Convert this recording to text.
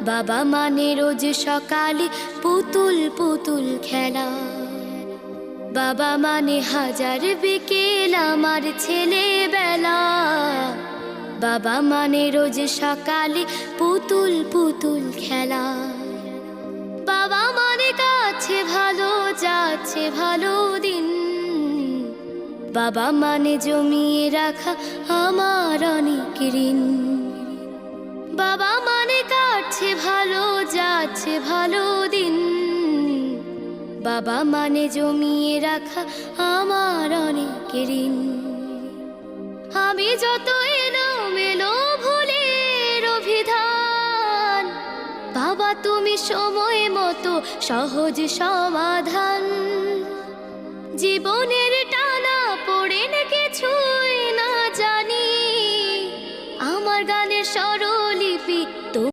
বাবা মানে রোজ সকালে পুতুল পুতুল খেলা। বাবা মানে হাজার বিকেল আমার ছেলেবেলা। বাবা মানে রোজ সকালে পুতুল পুতুল খেলা। বাবা মানে কাছে ভালো যাচ্ছে ভালো দিন। বাবা মানে জমিয়ে রাখা আমার অনেক ঋণ। বাবা মানে কাটছে ভালো যাচ্ছে ভালো দিন। বাবা মানে জমিয়ে রাখা আমার অনেক ঋণ। আমি যত এলোমেলো ভুলের অভিধান, বাবা তুমি সময় মতো সহজ সমাধান। জীবনের টানা পড়ে কিছুই না জানি, আমার গানের স্বর